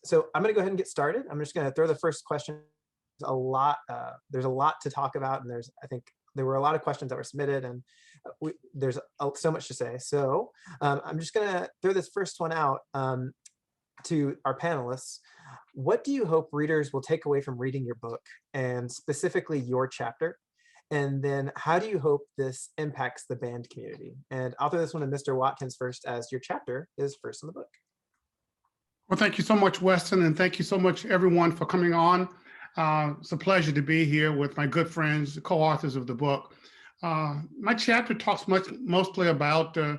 So I'm going to go ahead and get started. I'm just going to throw the first question. There's a lot to talk about, and I think there were a lot of questions that were submitted, and there's so much to say. So I'm just going to throw this first one out to our panelists. What do you hope readers will take away from reading your book, and specifically your chapter? And then how do you hope this impacts the band community? And I'll throw this one to Mr. Watkins first, as your chapter is first in the book. Well, thank you so much, Weston, and thank you so much, everyone, for coming on. It's a pleasure to be here with my good friends, the co-authors of the book. My chapter talks mostly about the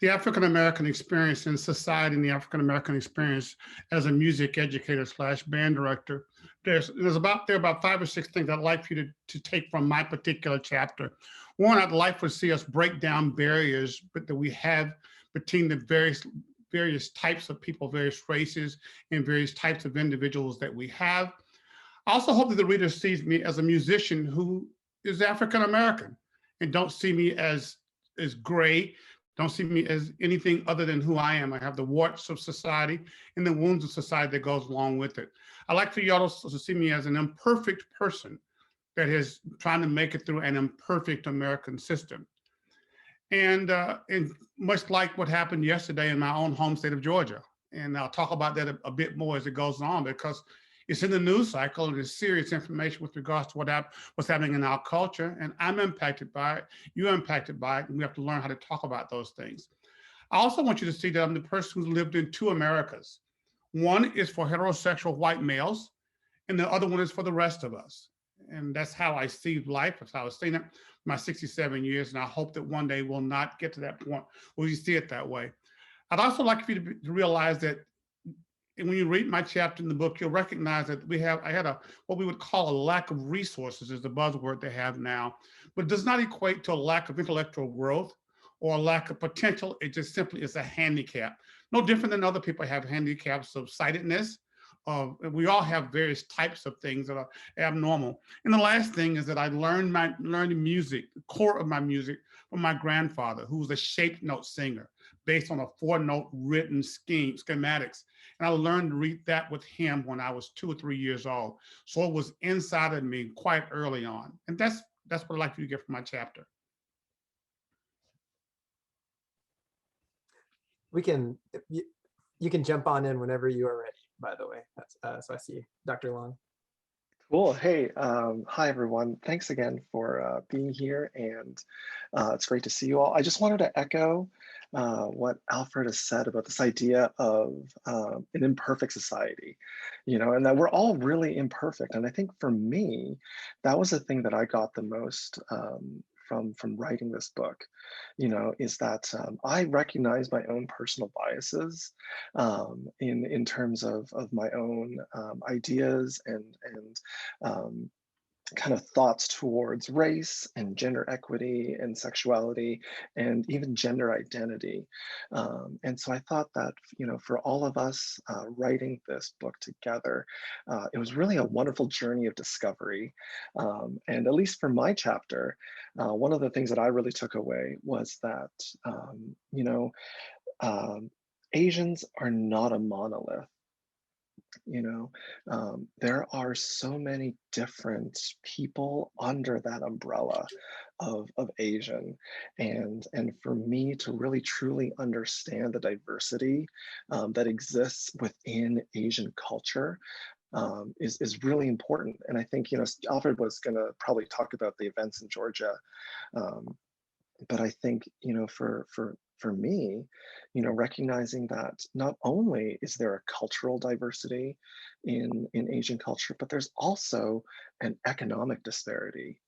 African-American experience in society and the African-American experience as a music educator / band director. There are about 5 or 6 things I'd like for you to take from my particular chapter. One, I'd like to see us break down barriers that we have between the various types of people, various races, and various types of individuals that we have. I also hope that the reader sees me as a musician who is African-American and don't see me as gray, don't see me as anything other than who I am. I have the warts of society and the wounds of society that goes along with it. I'd like for you all to see me as an imperfect person that is trying to make it through an imperfect American system. And much like what happened yesterday in my own home state of Georgia. And I'll talk about that a bit more as it goes on, because it's in the news cycle and it's serious information with regards to what's happening in our culture. And I'm impacted by it, you're impacted by it, and we have to learn how to talk about those things. I also want you to see that I'm the person who's lived in 2 Americas. One is for heterosexual white males, and the other one is for the rest of us. And that's how I see life. That's how I've seen it my 67 years. And I hope that one day we'll not get to that point where we see it that way. I'd also like for you to realize that when you read my chapter in the book, you'll recognize that I had what we would call a lack of resources, is the buzzword they have now, but it does not equate to a lack of intellectual growth or a lack of potential. It just simply is a handicap. No different than other people have handicaps of sightedness. We all have various types of things that are abnormal. And the last thing is that I learned music, the core of my music, from my grandfather, who was a shape note singer based on a 4-note written schematics. And I learned to read that with him when I was 2 or 3 years old. So it was inside of me quite early on. And that's what I'd like you to get from my chapter. You can jump on in whenever you are ready, by the way. So I see Dr. Leung. Cool. Hey, hi, everyone. Thanks again for being here, and it's great to see you all. I just wanted to echo what Alfred has said about this idea of an imperfect society, and that we're all really imperfect. And I think for me, that was the thing that I got the most from writing this book, is that I recognize my own personal biases in terms of my own ideas and kind of thoughts towards race and gender equity and sexuality and even gender identity. And so I thought that, for all of us writing this book together, it was really a wonderful journey of discovery. And at least for my chapter, one of the things that I really took away was that, Asians are not a monolith. There are so many different people under that umbrella of Asian, and for me to really truly understand the diversity that exists within Asian culture is really important. And I think Alfred was going to probably talk about the events in Georgia, but I think for me, recognizing that not only is there a cultural diversity in Asian culture, but there's also an economic disparity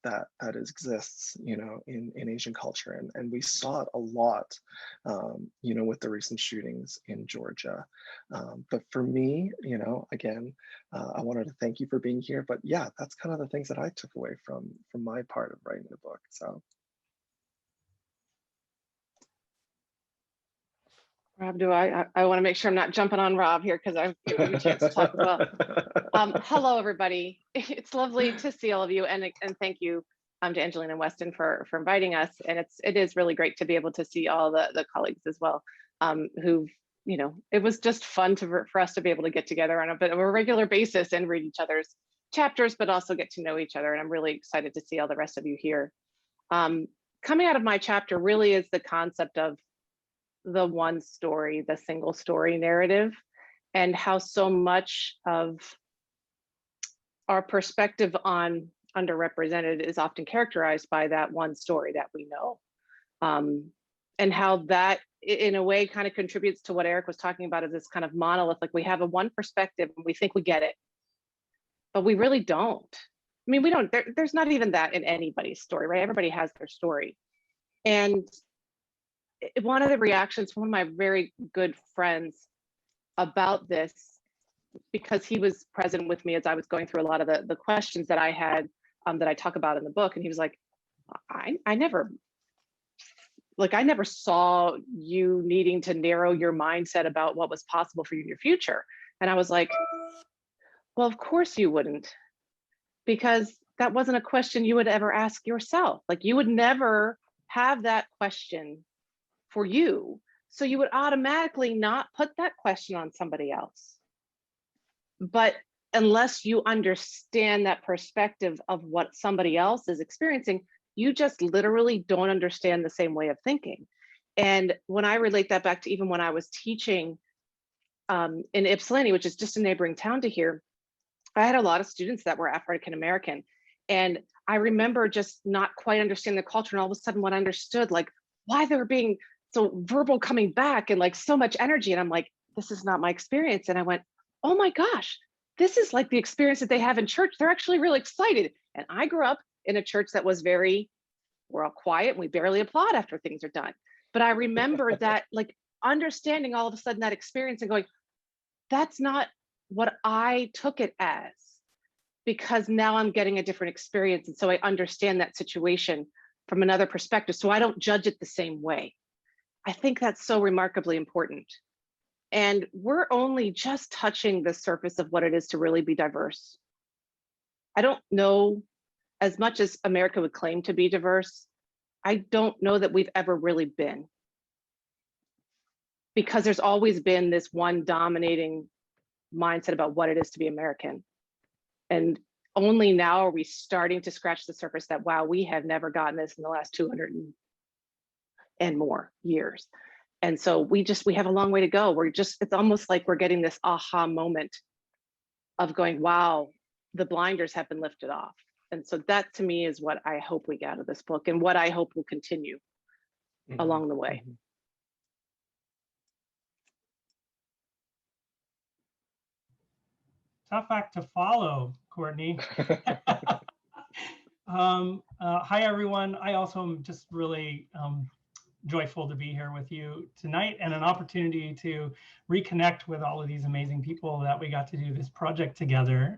that exists, in Asian culture, and we saw it a lot, with the recent shootings in Georgia. But for me, again, I wanted to thank you for being here. But yeah, that's kind of the things that I took away from my part of writing the book. So. Rob, I want to make sure I'm not jumping on Rob here because I've given you a chance to talk as well. Hello, everybody. It's lovely to see all of you, and thank you to Angelina and Weston for inviting us. And it is really great to be able to see all the colleagues as well, who've you know, it was just fun for us to be able to get together on a bit of a regular basis and read each other's chapters, but also get to know each other. And I'm really excited to see all the rest of you here. Coming out of my chapter really is the concept of the one story, the single story narrative, and how so much of our perspective on underrepresented is often characterized by that one story that we know. And how that in a way kind of contributes to what Erik was talking about, as this kind of monolith. Like, we have a one perspective and we think we get it, but we really don't. I mean, we don't, there's not even that in anybody's story, right? Everybody has their story. And one of the reactions from one of my very good friends about this, because he was present with me as I was going through a lot of the questions that I had, that I talk about in the book. And he was like, I never saw you needing to narrow your mindset about what was possible for you in your future. And I was like, well, of course you wouldn't, because that wasn't a question you would ever ask yourself. Like, you would never have that question for you. So you would automatically not put that question on somebody else. But unless you understand that perspective of what somebody else is experiencing, you just literally don't understand the same way of thinking. And when I relate that back to even when I was teaching in Ypsilanti, which is just a neighboring town to here, I had a lot of students that were African American. And I remember just not quite understanding the culture. And all of a sudden, when I understood like why they were being so verbal coming back and like so much energy, and I'm like, this is not my experience. And I went, oh my gosh, this is like the experience that they have in church. They're actually really excited. And I grew up in a church that was we're all quiet and we barely applaud after things are done. But I remember that, like, understanding all of a sudden that experience and going, that's not what I took it as, because now I'm getting a different experience. And so I understand that situation from another perspective. So I don't judge it the same way. I think that's so remarkably important. And we're only just touching the surface of what it is to really be diverse. I don't know, as much as America would claim to be diverse, I don't know that we've ever really been. Because there's always been this one dominating mindset about what it is to be American. And only now are we starting to scratch the surface that, wow, we have never gotten this in the last 200 and more years. And so we have a long way to go. It's almost like we're getting this aha moment of going, wow, the blinders have been lifted off. And so that to me is what I hope we get out of this book, and what I hope will continue along the way. Tough act to follow, Courtney. Hi, everyone. I also am just really joyful to be here with you tonight, and an opportunity to reconnect with all of these amazing people that we got to do this project together.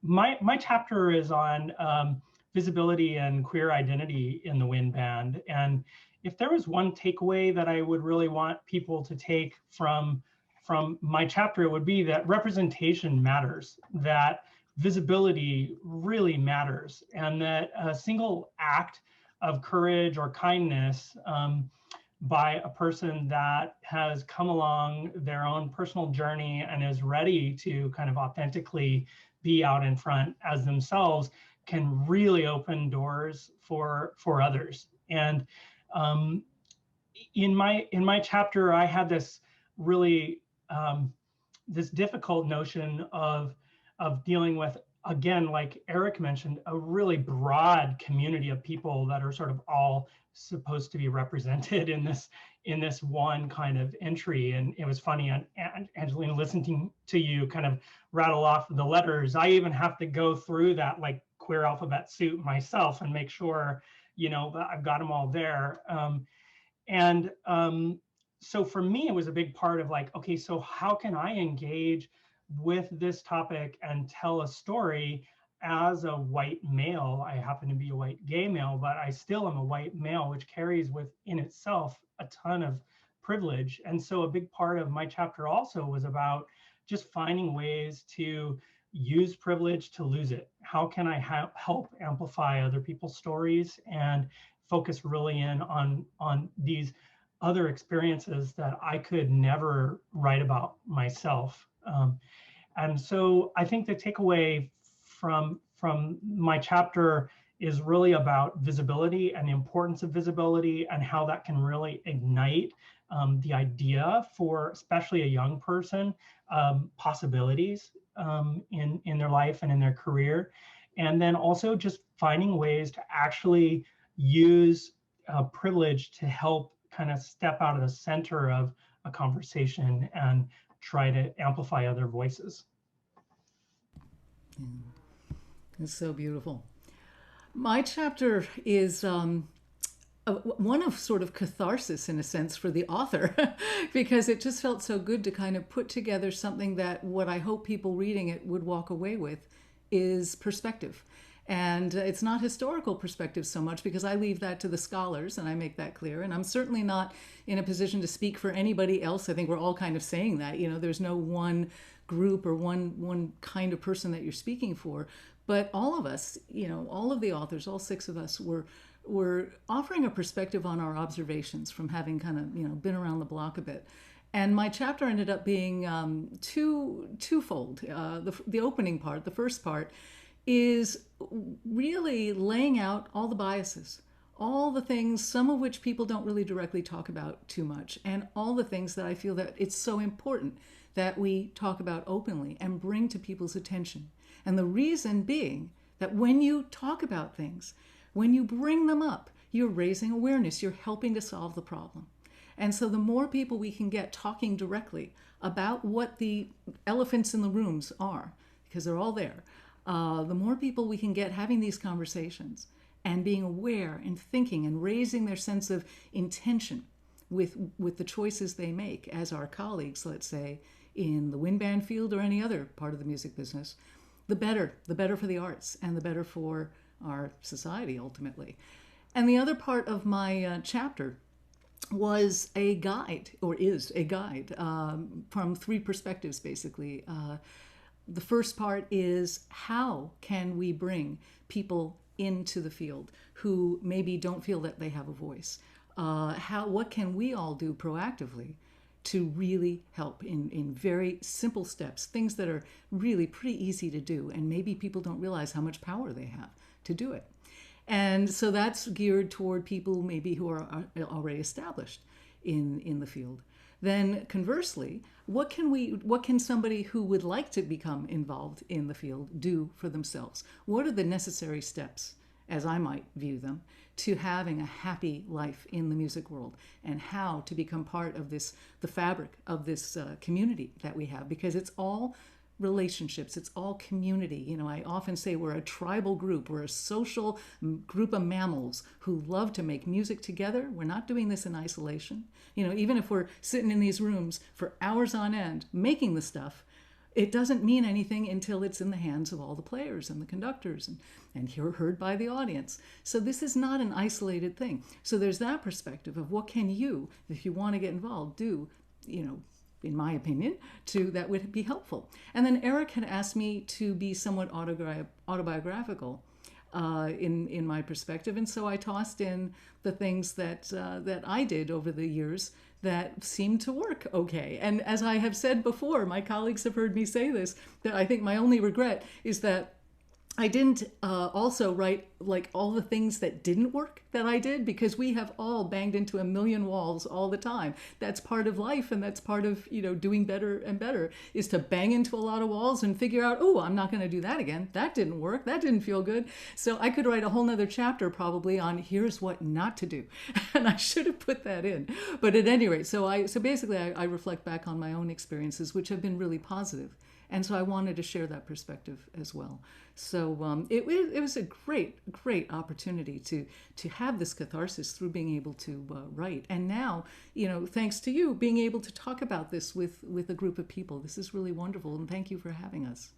My chapter is on visibility and queer identity in the wind band. And if there was one takeaway that I would really want people to take from my chapter, it would be that representation matters, that visibility really matters, and that a single act of courage or kindness by a person that has come along their own personal journey and is ready to kind of authentically be out in front as themselves can really open doors for others. And in my chapter, I had this really this difficult notion of dealing with, again, like Erik mentioned, a really broad community of people that are sort of all supposed to be represented in this one kind of entry. And it was funny, Angelina, listening to you kind of rattle off the letters. I even have to go through that like queer alphabet soup myself and make sure, you know, that I've got them all there. So for me, it was a big part of like, okay, so how can I engage with this topic and tell a story as a white male? I happen to be a white gay male, but I still am a white male, which carries within itself a ton of privilege. And so a big part of my chapter also was about just finding ways to use privilege to lose it. How can I help amplify other people's stories and focus really in on these other experiences that I could never write about myself. And so I think the takeaway from my chapter is really about visibility and the importance of visibility and how that can really ignite the idea for especially a young person, possibilities in their life and in their career. And then also just finding ways to actually use privilege to help kind of step out of the center of a conversation and try to amplify other voices. It's so beautiful. My chapter is one of sort of catharsis in a sense for the author because it just felt so good to kind of put together something that what I hope people reading it would walk away with is perspective. And it's not historical perspective so much because I leave that to the scholars and I make that clear. And I'm certainly not in a position to speak for anybody else. I think we're all kind of saying that, you know, there's no one group or one kind of person that you're speaking for. But all of us, you know, all of the authors, all 6 of us were offering a perspective on our observations from having kind of, you know, been around the block a bit. And my chapter ended up being twofold. The opening part, the first part, is really laying out all the biases, all the things, some of which people don't really directly talk about too much, and all the things that I feel that it's so important that we talk about openly and bring to people's attention. And the reason being that when you talk about things, when you bring them up, you're raising awareness, you're helping to solve the problem. And so the more people we can get talking directly about what the elephants in the rooms are, because they're all there, the more people we can get having these conversations and being aware and thinking and raising their sense of intention with the choices they make as our colleagues, let's say, in the wind band field or any other part of the music business, the better for the arts and the better for our society ultimately. And the other part of my chapter was a guide, or is a guide, from 3 perspectives basically. The first part is how can we bring people into the field who maybe don't feel that they have a voice? What can we all do proactively to really help in very simple steps, things that are really pretty easy to do, and maybe people don't realize how much power they have to do it. And so that's geared toward people maybe who are already established in the field. Then conversely, what can somebody who would like to become involved in the field do for themselves? What are the necessary steps, as I might view them, to having a happy life in the music world, and how to become part of this, the fabric of this community that we have? Because it's all relationships, it's all community. You know, I often say we're a tribal group, we're a social group of mammals who love to make music together. We're not doing this in isolation. You know, even if we're sitting in these rooms for hours on end making the stuff, it doesn't mean anything until it's in the hands of all the players and the conductors and heard by the audience. So this is not an isolated thing. So there's that perspective of what can you, if you want to get involved, do, you know, in my opinion, that would be helpful. And then Erik had asked me to be somewhat autobiographical in my perspective, and so I tossed in the things that I did over the years that seemed to work okay. And as I have said before, my colleagues have heard me say this, that I think my only regret is that I didn't also write like all the things that didn't work that I did, because we have all banged into a million walls all the time. That's part of life, and that's part of, you know, doing better and better, is to bang into a lot of walls and figure out, oh, I'm not going to do that again. That didn't work. That didn't feel good. So I could write a whole nother chapter probably on here's what not to do. And I should have put that in. But at any rate, so basically I reflect back on my own experiences, which have been really positive. And so I wanted to share that perspective as well. So it was a great opportunity to have this catharsis through being able to write. And now, you know, thanks to you, being able to talk about this with a group of people. This is really wonderful, and thank you for having us.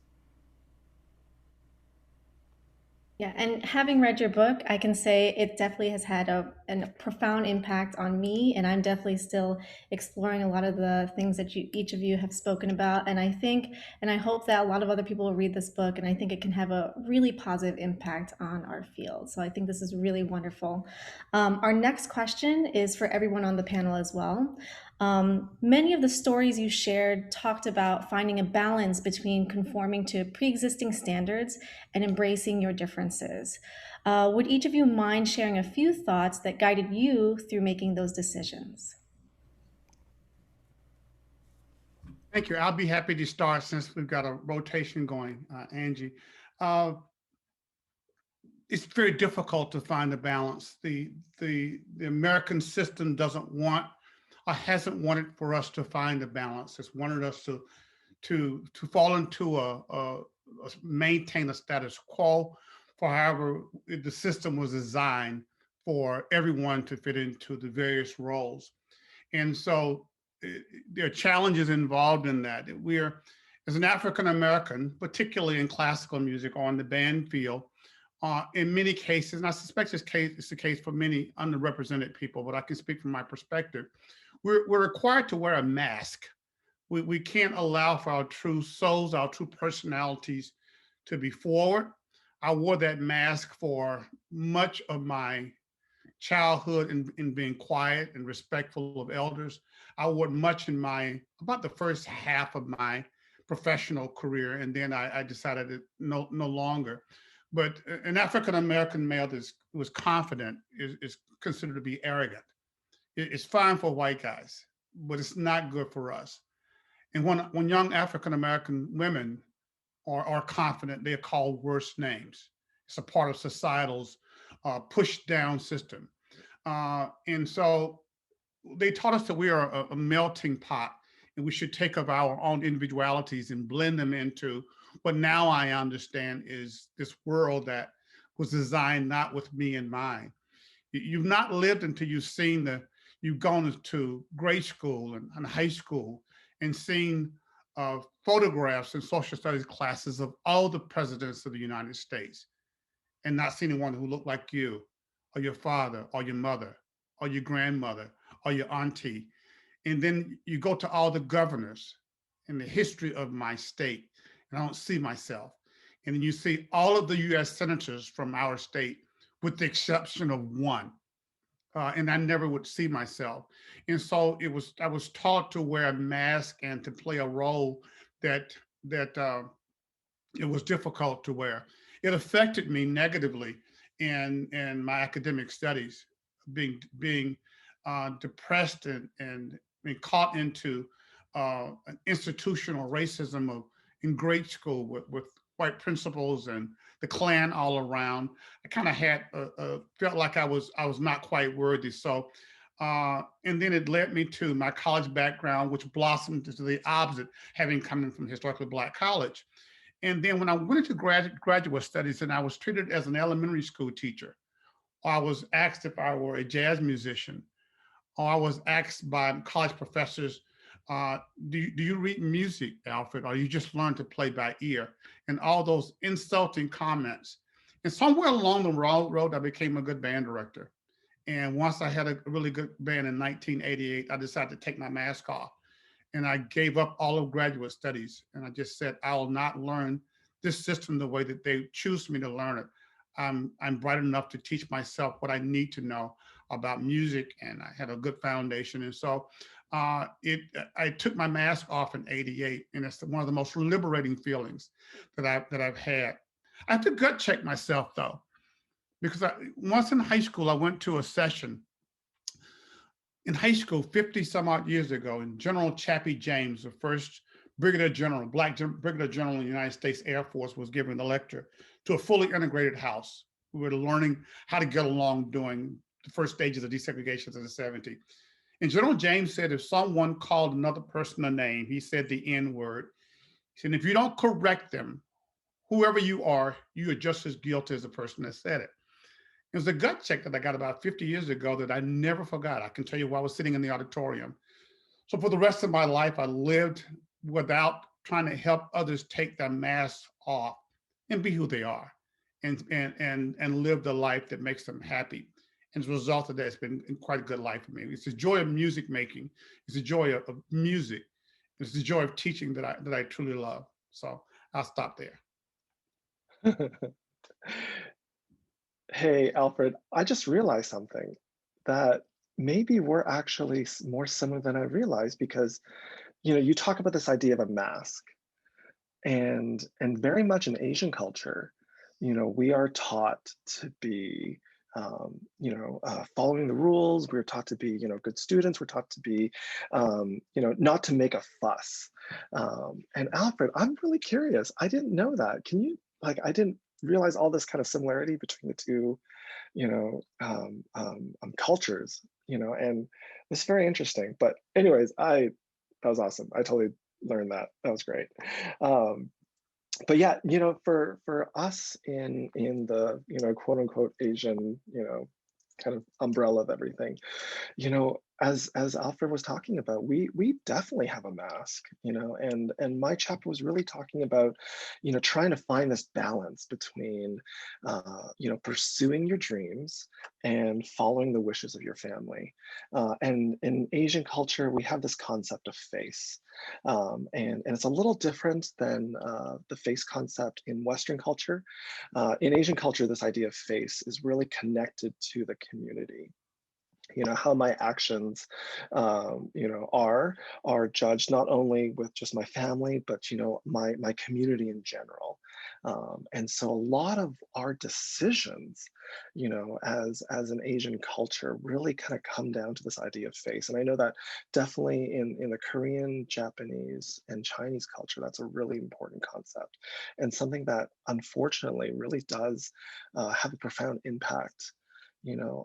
Yeah, and having read your book, I can say it definitely has had a profound impact on me, and I'm definitely still exploring a lot of the things that each of you have spoken about. And I think, and I hope that a lot of other people will read this book, and I think it can have a really positive impact on our field. So I think this is really wonderful. Our next question is for everyone on the panel as well. Many of the stories you shared talked about finding a balance between conforming to pre-existing standards and embracing your differences. Would each of you mind sharing a few thoughts that guided you through making those decisions? Thank you. I'll be happy to start since we've got a rotation going, Angie. Uh, it's very difficult to find a balance. The American system doesn't want or hasn't wanted for us to find a balance. It's wanted us to fall into maintain a status quo. For however, the system was designed for everyone to fit into the various roles. And so there are challenges involved in that. We're, as an African American, particularly in classical music or on the band field, in many cases, and I suspect it's the case for many underrepresented people, but I can speak from my perspective, we're required to wear a mask. We can't allow for our true souls, our true personalities to be forward. I wore that mask for much of my childhood in being quiet and respectful of elders. I wore much in about the first half of my professional career, and then I decided that no longer. But an African-American male that was confident is considered to be arrogant. It's fine for white guys, but it's not good for us. And when young African-American women are confident, they're called worse names. It's a part of societal's push down system. And so they taught us that we are a melting pot and we should take of our own individualities and blend them into what now I understand is this world that was designed not with me in mind. You've not lived until you've gone to grade school and high school and seen photographs in social studies classes of all the presidents of the United States and not seen anyone who looked like you or your father or your mother or your grandmother or your auntie. And then you go to all the governors in the history of my state, and I don't see myself. And then you see all of the US senators from our state, with the exception of one. And I never would see myself. And so I was taught to wear a mask and to play a role that it was difficult to wear. It affected me negatively in my academic studies, being depressed and being caught into an institutional racism in grade school with white principals and the Klan all around. I kind of had felt like I was not quite worthy. So, and then it led me to my college background, which blossomed into the opposite, having come in from historically Black college. And then when I went into graduate studies and I was treated as an elementary school teacher, or I was asked if I were a jazz musician, or I was asked by college professors, do you read music, Alfred, or you just learn to play by ear? And all those insulting comments. And somewhere along the road, I became a good band director. And once I had a really good band in 1988, I decided to take my mask off. And I gave up all of graduate studies. And I just said, I will not learn this system the way that they choose me to learn it. I'm bright enough to teach myself what I need to know about music, and I had a good foundation. And so I took my mask off in '88, and it's one of the most liberating feelings that I've had. I have to gut check myself though, because once in high school, I went to a session in high school 50 some odd years ago, and General Chappie James, the first brigadier general, Black brigadier general in the United States Air Force, was giving the lecture to a fully integrated house. We were learning how to get along during the first stages of desegregation of the 70s. And General James said, if someone called another person a name, he said the N word. He said, if you don't correct them, whoever you are just as guilty as the person that said it. It was a gut check that I got about 50 years ago that I never forgot. I can tell you while I was sitting in the auditorium. So for the rest of my life, I lived without trying to help others take their masks off and be who they are. and live the life that makes them happy. And as a result of that, it's been quite a good life for me. It's the joy of music making. It's the joy of music. It's the joy of teaching that I truly love. So I'll stop there. Hey, Alfred, I just realized something, that maybe we're actually more similar than I realized, because, you know, you talk about this idea of a mask, and very much in Asian culture, you know, we are taught to be, following the rules. We're taught to be, you know, good students. We're taught to be, not to make a fuss. And Alfred, I'm really curious. I didn't know that. Can you, I didn't realize all this kind of similarity between the two, cultures, and it's very interesting. But anyways, that was awesome. I totally learned that. That was great. But yeah, for us in the, quote unquote Asian, kind of umbrella of everything, as Alfred was talking about, we definitely have a mask, and my chapter was really talking about, trying to find this balance between, pursuing your dreams and following the wishes of your family. And in Asian culture, we have this concept of face, and it's a little different than the face concept in Western culture. In Asian culture, this idea of face is really connected to the community. How my actions, are judged not only with just my family, but, my community in general. And so a lot of our decisions, as an Asian culture really kind of come down to this idea of face. And I know that definitely in the Korean, Japanese, and Chinese culture, that's a really important concept, and something that unfortunately really does have a profound impact,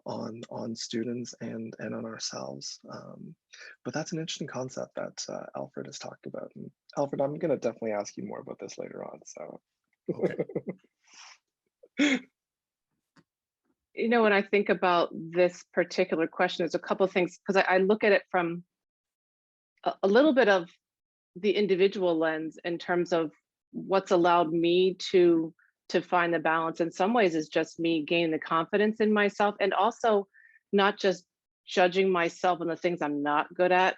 on students and on ourselves. But that's an interesting concept that Alfred has talked about. And Alfred, I'm going to definitely ask you more about this later on. So, okay. When I think about this particular question, there's a couple of things, because I look at it from a little bit of the individual lens in terms of what's allowed me to find the balance. In some ways is just me gaining the confidence in myself, and also not just judging myself on the things I'm not good at,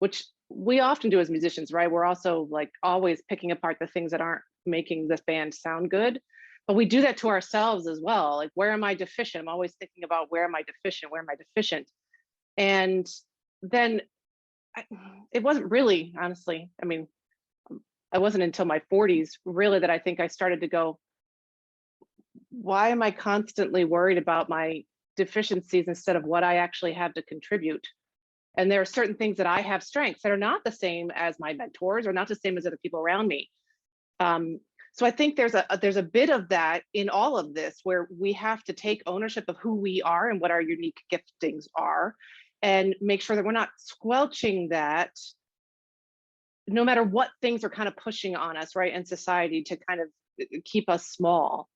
which we often do as musicians, right? We're also always picking apart the things that aren't making this band sound good, but we do that to ourselves as well. Where am I deficient? I'm always thinking about where am I deficient? Where am I deficient? And then it wasn't really, honestly, it wasn't until my 40s really that I think I started to go, why am I constantly worried about my deficiencies instead of what I actually have to contribute? And there are certain things that I have strengths that are not the same as my mentors, or not the same as other people around me. So I think there's a bit of that in all of this, where we have to take ownership of who we are and what our unique giftings are, and make sure that we're not squelching that, no matter what things are kind of pushing on us, right, in society to kind of keep us small.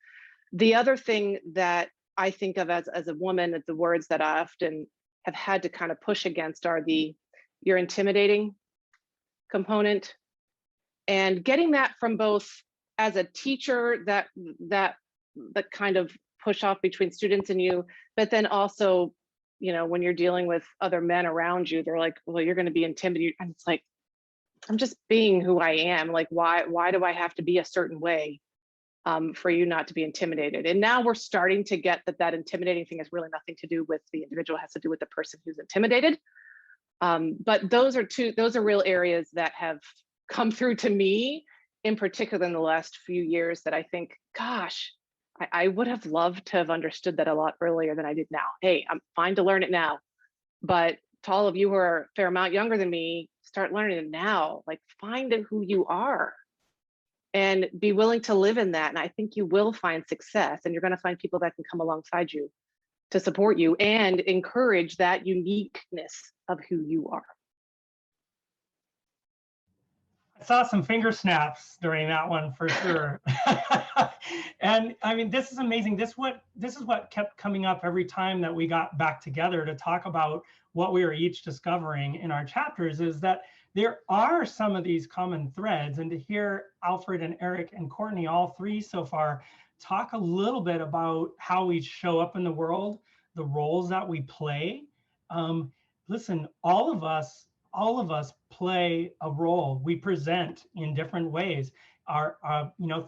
The other thing that I think of as a woman, the words that I often have had to kind of push against are you're intimidating component, and getting that from both as a teacher, that kind of push off between students and you, but then also, when you're dealing with other men around you, they're like, well, you're going to be intimidated. And it's like, I'm just being who I am. Why do I have to be a certain way for you not to be intimidated? And now we're starting to get that intimidating thing has really nothing to do with the individual, it has to do with the person who's intimidated. But those are real areas that have come through to me in particular in the last few years, that I think, gosh, I would have loved to have understood that a lot earlier than I did now. Hey, I'm fine to learn it now, but to all of you who are a fair amount younger than me, start learning it now. Find who you are and be willing to live in that. And I think you will find success, and you're going to find people that can come alongside you to support you and encourage that uniqueness of who you are. I saw some finger snaps during that one for sure. And this is amazing. This is what kept coming up every time that we got back together to talk about what we were each discovering in our chapters, is that there are some of these common threads, and to hear Alfred and Erik and Courtney, all three so far, talk a little bit about how we show up in the world, the roles that we play. Listen, all of us play a role. We present in different ways.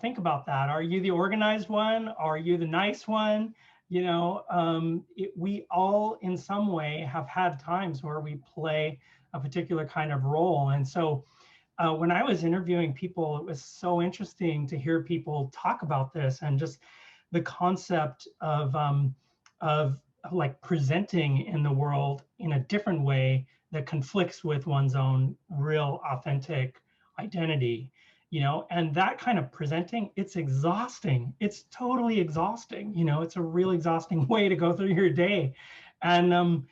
Think about that. Are you the organized one? Are you the nice one? We all in some way have had times where we play a particular kind of role. And so when I was interviewing people, it was so interesting to hear people talk about this, and just the concept of like presenting in the world in a different way that conflicts with one's own real authentic identity, and that kind of presenting, it's exhausting. It's totally exhausting. It's a real exhausting way to go through your day. And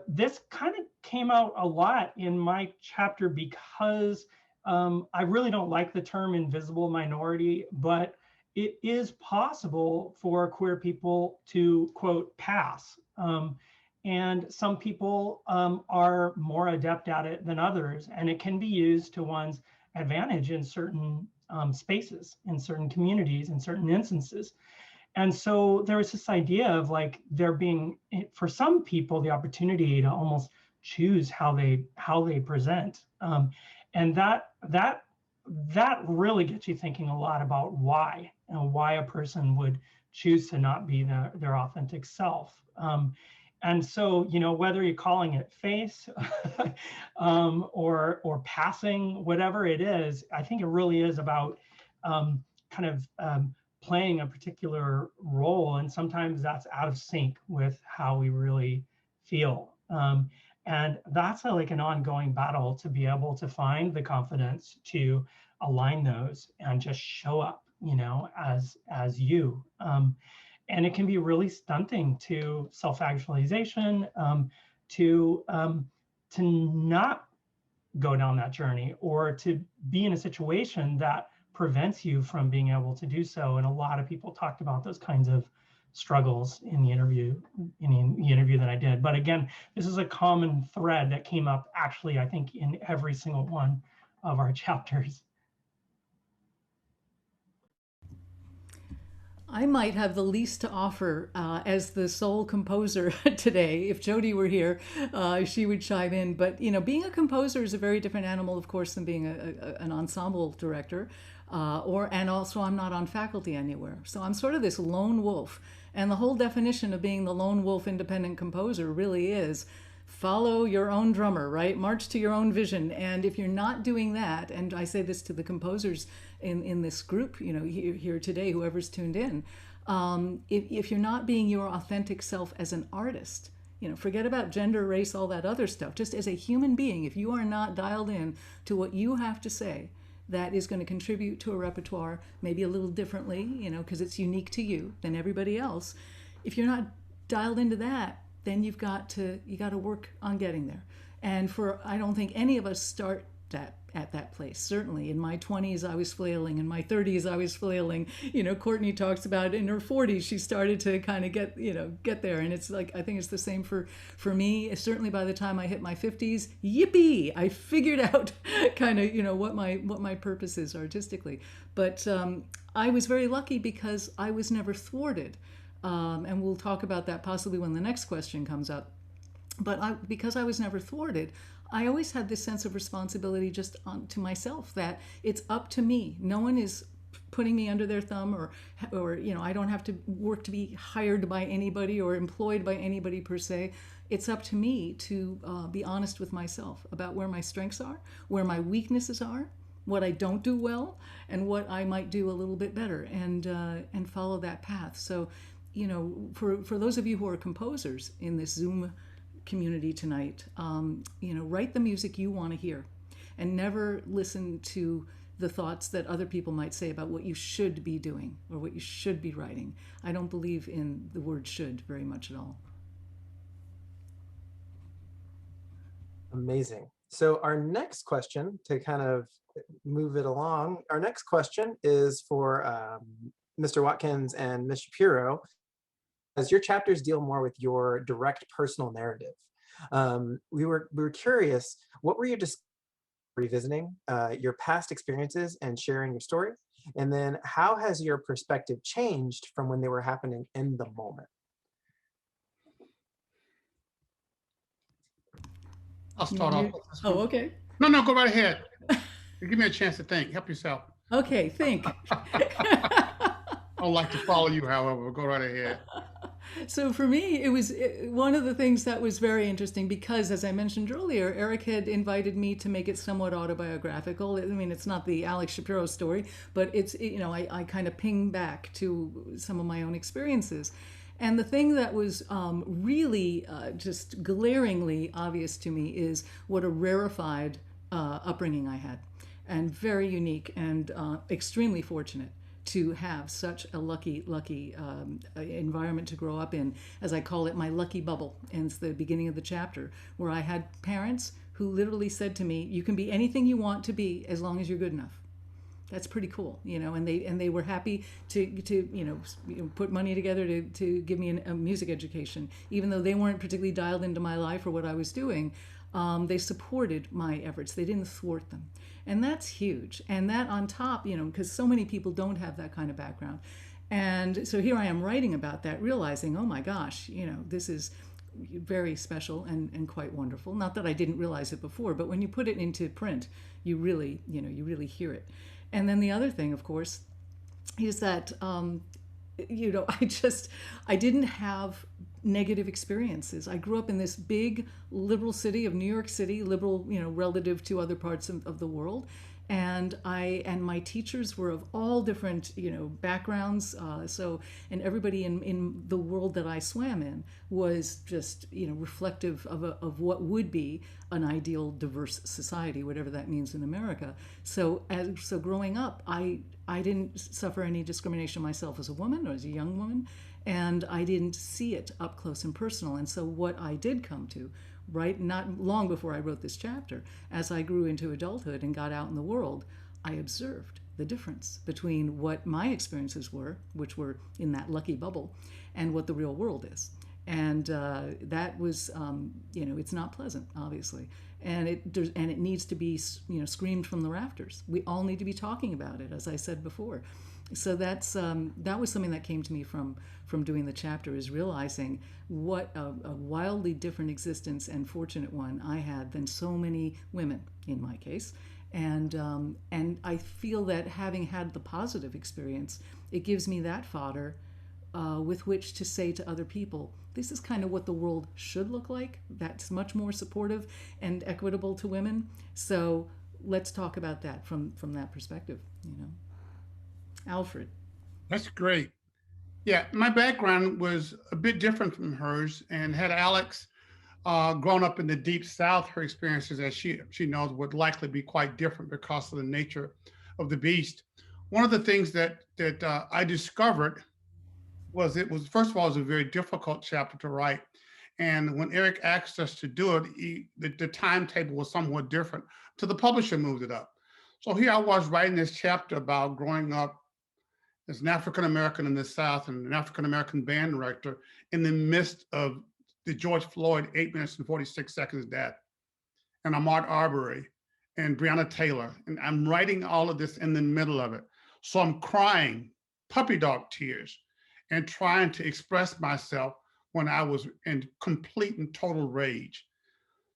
this kind of came out a lot in my chapter because I really don't like the term invisible minority, but it is possible for queer people to, quote, pass. And some people are more adept at it than others, and it can be used to one's advantage in certain spaces, in certain communities, in certain instances. And so there was this idea of like there being, for some people, the opportunity to almost choose how they present, and that really gets you thinking a lot about why a person would choose to not be their authentic self. And so, whether you're calling it face or passing, whatever it is, I think it really is about playing a particular role. And sometimes that's out of sync with how we really feel. And that's like an ongoing battle to be able to find the confidence to align those and just show up, as you. And it can be really stunting to self-actualization, to not go down that journey, or to be in a situation that prevents you from being able to do so. And a lot of people talked about those kinds of struggles in the interview that I did. But again, this is a common thread that came up actually, I think, in every single one of our chapters. I might have the least to offer as the sole composer today. If Jodie were here, she would chime in. But being a composer is a very different animal, of course, than being an ensemble director. And also I'm not on faculty anywhere. So I'm sort of this lone wolf. And the whole definition of being the lone wolf independent composer really is follow your own drummer, right? March to your own vision. And if you're not doing that, and I say this to the composers in this group, here today, whoever's tuned in, if you're not being your authentic self as an artist, forget about gender, race, all that other stuff, just as a human being, if you are not dialed in to what you have to say, that is going to contribute to a repertoire, maybe a little differently, because it's unique to you than everybody else. If you're not dialed into that, then you got to work on getting there. And I don't think any of us start at that place. Certainly in my 20s I was flailing, in my 30s I was flailing. Courtney talks about in her 40s she started to kind of get there, and it's like I think it's the same for me. Certainly by the time I hit my 50s, yippee, I figured out kind of what my purpose is artistically. But I was very lucky because I was never thwarted. And we'll talk about that possibly when the next question comes up. But because I was never thwarted, I always had this sense of responsibility just to myself, that it's up to me. No one is putting me under their thumb, or I don't have to work to be hired by anybody or employed by anybody per se. It's up to me to be honest with myself about where my strengths are, where my weaknesses are, what I don't do well, and what I might do a little bit better, and follow that path. So, for those of you who are composers in this Zoom community tonight, write the music you want to hear, and never listen to the thoughts that other people might say about what you should be doing or what you should be writing. I don't believe in the word should very much at all. Amazing. So our next question, to kind of move it along, our next question is for Mr. Watkins and Ms. Shapiro. As your chapters deal more with your direct personal narrative, we were curious, what were your revisiting your past experiences and sharing your story. And then how has your perspective changed from when they were happening in the moment? I'll start off with this one. Oh, okay. No, go right ahead. Give me a chance to think. Help yourself. Okay, think. I don't like to follow you, however. Go right ahead. So for me, it was one of the things that was very interesting because, as I mentioned earlier, Erik had invited me to make it somewhat autobiographical. I mean, it's not the Alex Shapiro story, but it's, I kind of ping back to some of my own experiences. And the thing that was really just glaringly obvious to me is what a rarefied upbringing I had, and very unique and extremely fortunate to have such a lucky environment to grow up in. As I call it, my lucky bubble. And it's the beginning of the chapter where I had parents who literally said to me, you can be anything you want to be as long as you're good enough. That's pretty cool, and they were happy to put money together to give me a music education, even though they weren't particularly dialed into my life or what I was doing. They supported my efforts. They didn't thwart them. And that's huge. And that on top, because so many people don't have that kind of background. And so here I am writing about that, realizing, oh my gosh, this is very special and quite wonderful. Not that I didn't realize it before, but when you put it into print, you really hear it. And then the other thing, of course, is that, I didn't have negative experiences. I grew up in this big liberal city of New York City, liberal, relative to other parts of the world. And my teachers were of all different, backgrounds. And everybody in the world that I swam in was just, reflective of what would be an ideal diverse society, whatever that means in America. So growing up, I didn't suffer any discrimination myself as a woman or as a young woman, and I didn't see it up close and personal. And so what I did come to, right, not long before I wrote this chapter, as I grew into adulthood and got out in the world, I observed the difference between what my experiences were, which were in that lucky bubble, and what the real world is. And that was, it's not pleasant, obviously, and it needs to be, screamed from the rafters. We all need to be talking about it, as I said before. So that was something that came to me from doing the chapter, is realizing what a wildly different existence and fortunate one I had than so many women in my case. And I feel that having had the positive experience, it gives me that fodder with which to say to other people, this is kind of what the world should look like. That's much more supportive and equitable to women. So let's talk about that from that perspective, Alfred. That's great. Yeah, my background was a bit different from hers, and had Alex grown up in the Deep South, her experiences, as she knows, would likely be quite different because of the nature of the beast. One of the things that I discovered was first of all, it was a very difficult chapter to write. And when Erik asked us to do it, the timetable was somewhat different, till the publisher moved it up. So here I was writing this chapter about growing up as an African-American in the South and an African-American band director in the midst of the George Floyd 8 minutes and 46 seconds death, and Ahmaud Arbery and Breonna Taylor. And I'm writing all of this in the middle of it. So I'm crying, puppy dog tears, and trying to express myself when I was in complete and total rage.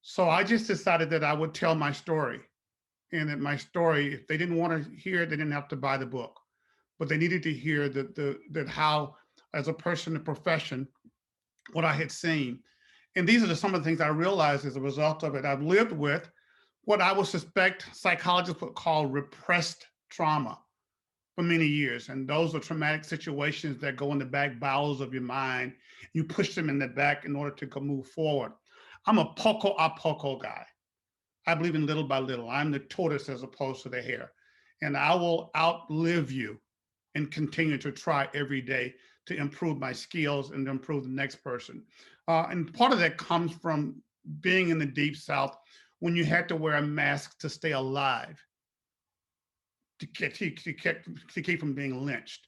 So I just decided that I would tell my story, and that my story, if they didn't want to hear it, they didn't have to buy the book. But they needed to hear that how, as a person in profession, what I had seen. And these are some of the things I realized as a result of it. I've lived with what I would suspect psychologists would call repressed trauma for many years. And those are traumatic situations that go in the back bowels of your mind. You push them in the back in order to go move forward. I'm a poco a poco guy. I believe in little by little. I'm the tortoise as opposed to the hare. And I will outlive you and continue to try every day to improve my skills and to improve the next person. And part of that comes from being in the Deep South when you had to wear a mask to stay alive, to keep from being lynched,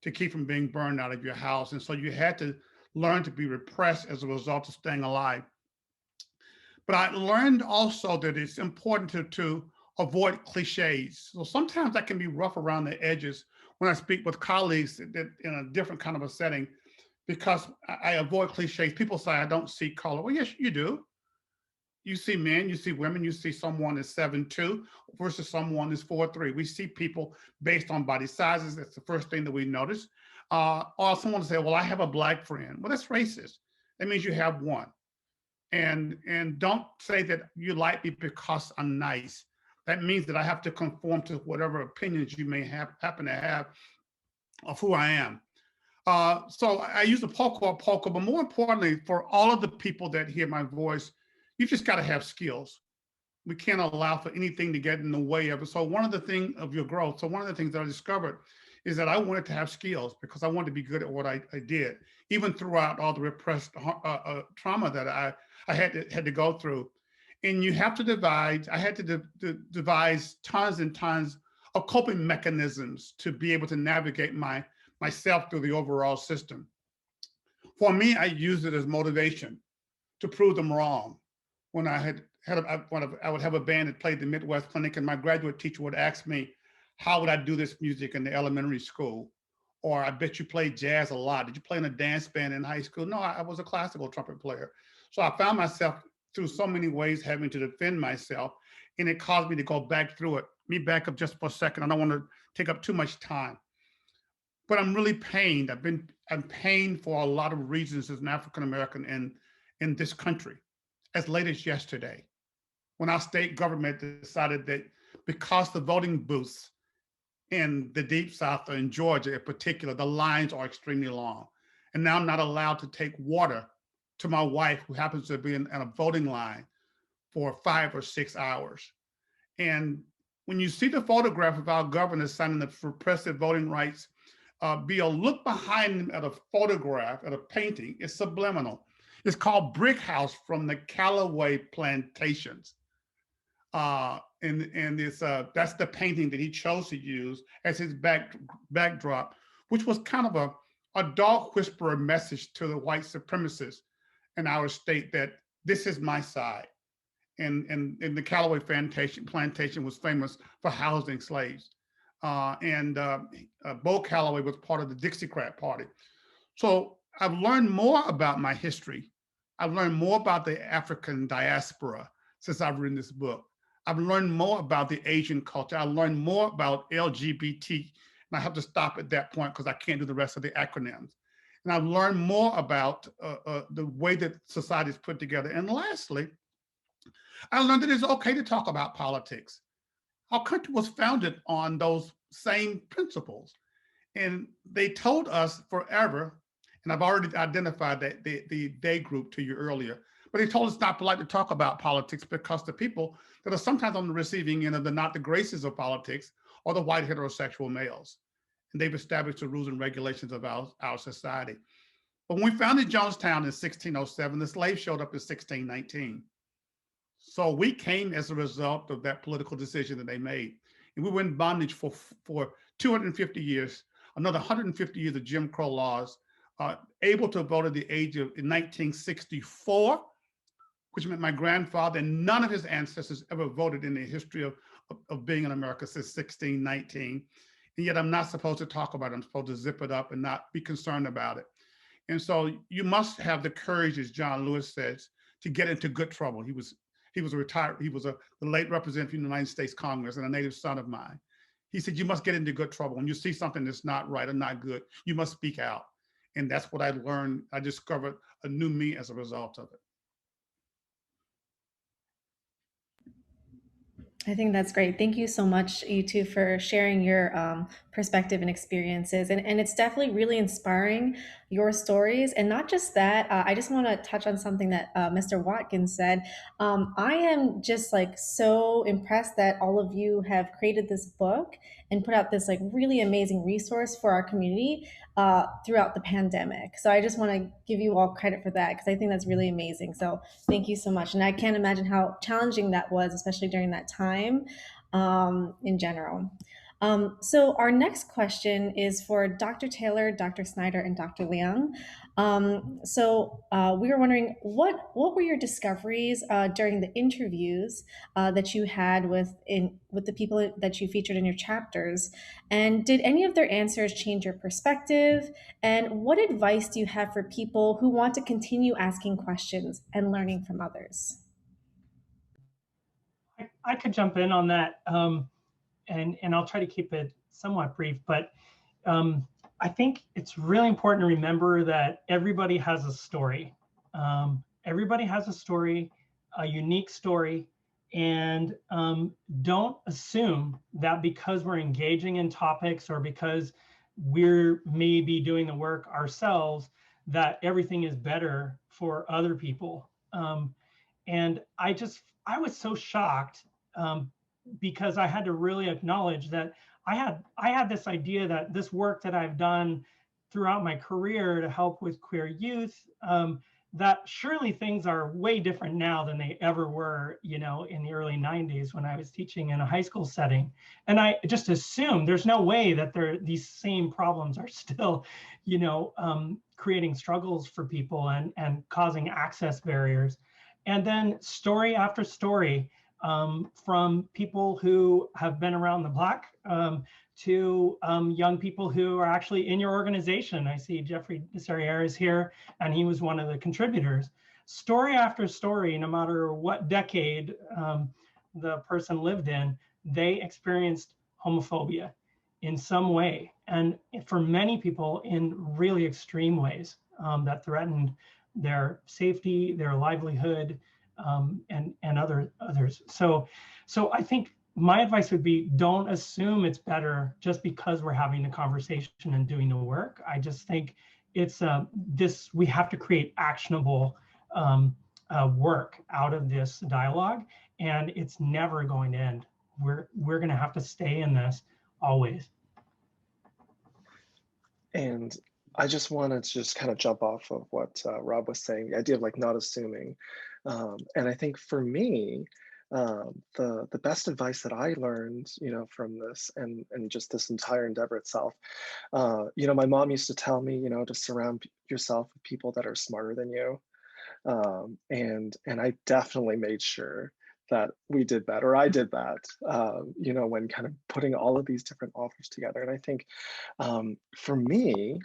to keep from being burned out of your house. And so you had to learn to be repressed as a result of staying alive. But I learned also that it's important to avoid cliches. So sometimes I can be rough around the edges when I speak with colleagues that in a different kind of a setting, because I avoid cliches. People say I don't see color. Well, yes, you do. You see men, you see women, you see someone is 7'2" versus someone is 4'3". We see people based on body sizes. That's the first thing that we notice. Or someone will say, well, I have a black friend. Well, that's racist. That means you have one. And don't say that you like me because I'm nice. That means that I have to conform to whatever opinions you may happen to have of who I am. So I use the polka, but more importantly, for all of the people that hear my voice, you just got to have skills. We can't allow for anything to get in the way of it. So one of the things of your growth, so one of the things that I discovered is that I wanted to have skills because I wanted to be good at what I did, even throughout all the repressed trauma that I had to go through. And you have to divide, I had to devise tons and tons of coping mechanisms to be able to navigate myself through the overall system. For me, I used it as motivation to prove them wrong. When I would have a band that played the Midwest Clinic, and my graduate teacher would ask me, how would I do this music in the elementary school? Or I bet you played jazz a lot. Did you play in a dance band in high school? No, I was a classical trumpet player. So I found myself through so many ways having to defend myself, and it caused me to go back through it. Let me back up just for a second. I don't want to take up too much time, but I'm really pained. I'm pained for a lot of reasons as an African-American in this country. As late as yesterday, when our state government decided that because the voting booths in the Deep South or in Georgia in particular, the lines are extremely long. And now I'm not allowed to take water to my wife, who happens to be in a voting line, for 5 or 6 hours. And when you see the photograph of our governor signing the repressive voting rights bill, look behind him at a photograph, at a painting. It's subliminal. It's called Brick House from the Callaway Plantations. And it's that's the painting that he chose to use as his backdrop, which was kind of a dog whisperer message to the white supremacists in our state that this is my side. And the Callaway plantation was famous for housing slaves. Bo Callaway was part of the Dixiecrat Party. So I've learned more about my history. I've learned more about the African diaspora since I've written this book. I've learned more about the Asian culture. I learned more about LGBT, and I have to stop at that point because I can't do the rest of the acronyms. And I've learned more about the way that society is put together. And lastly, I learned that it's okay to talk about politics. Our country was founded on those same principles. And they told us forever, and I've already identified that the they group to you earlier, but they told us not polite to talk about politics because the people that are sometimes on the receiving end of the not the graces of politics are the white heterosexual males. And they've established the rules and regulations of our society. But when we founded Jonestown in 1607, the slaves showed up in 1619. So we came as a result of that political decision that they made. And we were in bondage for 250 years, another 150 years of Jim Crow laws, able to vote at the age of in 1964, which meant my grandfather and none of his ancestors ever voted in the history of being in America since 1619. And yet I'm not supposed to talk about it. I'm supposed to zip it up and not be concerned about it. And so you must have the courage, as John Lewis says, to get into good trouble. He was a retired, he was the late representative in the United States Congress and a native son of mine. He said, you must get into good trouble. When you see something that's not right or not good, you must speak out. And that's what I learned. I discovered a new me as a result of it. I think that's great. Thank you so much, you two, for sharing your perspective and experiences. And it's definitely really inspiring, your stories. And not just that, I just want to touch on something that Mr. Watkins said. I am just like so impressed that all of you have created this book and put out this like really amazing resource for our community throughout the pandemic. So I just want to give you all credit for that because I think that's really amazing. So thank you so much. And I can't imagine how challenging that was, especially during that time in general. So our next question is for Dr. Taylor, Dr. Snyder, and Dr. Leung. We were wondering, what were your discoveries during the interviews that you had with the people that you featured in your chapters? And did any of their answers change your perspective? And what advice do you have for people who want to continue asking questions and learning from others? I could jump in on that, and I'll try to keep it somewhat brief, but I think it's really important to remember that everybody has a story. Everybody has a story, a unique story, and don't assume that because we're engaging in topics or because we're maybe doing the work ourselves, that everything is better for other people. And I was so shocked because I had to really acknowledge that I had this idea that this work that I've done throughout my career to help with queer youth, that surely things are way different now than they ever were, you know, in the early 90s when I was teaching in a high school setting. And I just assumed there's no way that these same problems are still, you know, creating struggles for people and causing access barriers. And then story after story, from people who have been around the block to young people who are actually in your organization. I see Jeffrey Serrier is here, and he was one of the contributors. Story after story, no matter what decade the person lived in, they experienced homophobia in some way. And for many people in really extreme ways that threatened their safety, their livelihood, and others. So I think my advice would be, don't assume it's better just because we're having the conversation and doing the work. I just think it's we have to create actionable work out of this dialogue, and it's never going to end. We're going to have to stay in this always. And I just wanted to just kind of jump off of what Rob was saying, the idea of like not assuming. And I think for me, the best advice that I learned, you know, from this and just this entire endeavor itself, you know, my mom used to tell me, you know, to surround yourself with people that are smarter than you. And I definitely made sure that we did that, or I did that, you know, when kind of putting all of these different authors together. And I think for me,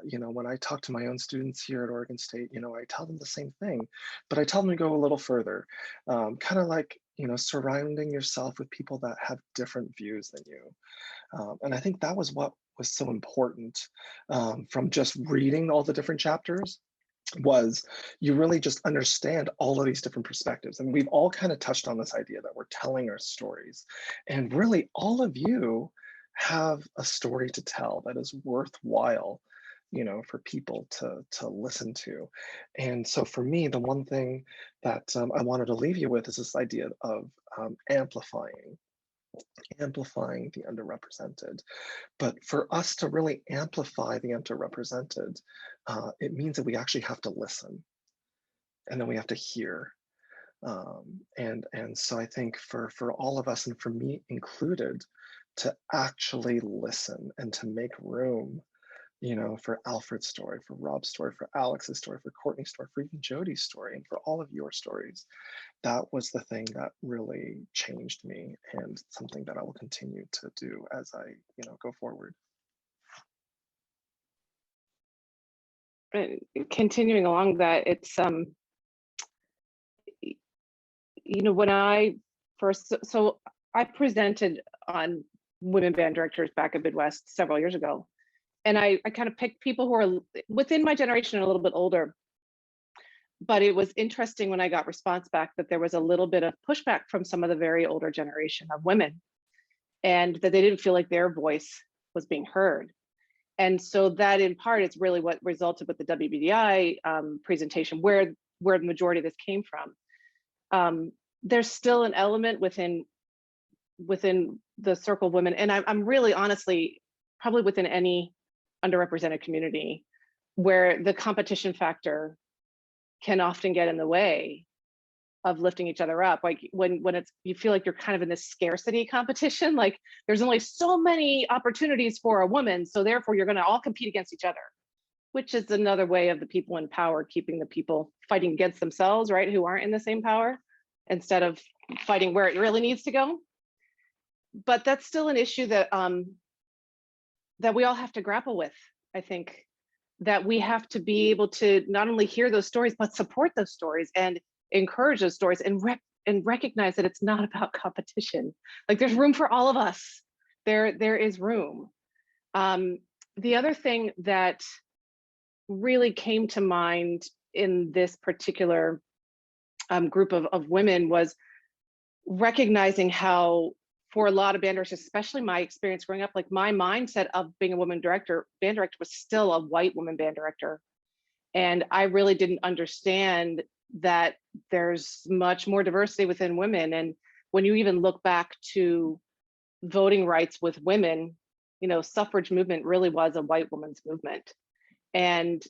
you know, when I talk to my own students here at Oregon State, you know, I tell them the same thing, but I tell them to go a little further, kind of like, you know, surrounding yourself with people that have different views than you. And I think that was what was so important from just reading all the different chapters, was you really just understand all of these different perspectives. And we've all kind of touched on this idea that we're telling our stories. And really all of you have a story to tell that is worthwhile, you know, for people to listen to. And so for me, the one thing that I wanted to leave you with is this idea of amplifying the underrepresented. But for us to really amplify the underrepresented, it means that we actually have to listen, and then we have to hear. And so I think for all of us, and for me included, to actually listen and to make room, you know, for Alfred's story, for Rob's story, for Alex's story, for Courtney's story, for even Jodie's story, and for all of your stories. That was the thing that really changed me, and something that I will continue to do as I, you know, go forward. Continuing along that, it's you know, when I first, so I presented on women band directors back at Midwest several years ago, and I kind of picked people who are within my generation and a little bit older. But it was interesting when I got response back that there was a little bit of pushback from some of the very older generation of women, and that they didn't feel like their voice was being heard. And so that in part is really what resulted with the WBDI presentation, where the majority of this came from. There's still an element within the circle of women, and I'm really honestly, probably within any underrepresented community, where the competition factor can often get in the way lifting each other up. Like when it's, you feel like you're kind of in this scarcity competition, like there's only so many opportunities for a woman, so therefore you're going to all compete against each other, which is another way of the people in power keeping the people fighting against themselves, right, who aren't in the same power, instead of fighting where it really needs to go. But that's still an issue that that we all have to grapple with. I think that we have to be able to not only hear those stories, but support those stories and encourage those stories, and recognize that it's not about competition. Like there's room for all of us. There is room. The other thing that really came to mind in this particular group of women was recognizing how, for a lot of band directors, especially my experience growing up, like my mindset of being a woman band director was still a white woman band director. And I really didn't understand that there's much more diversity within women. And when you even look back to voting rights with women, you know, suffrage movement really was a white woman's movement. And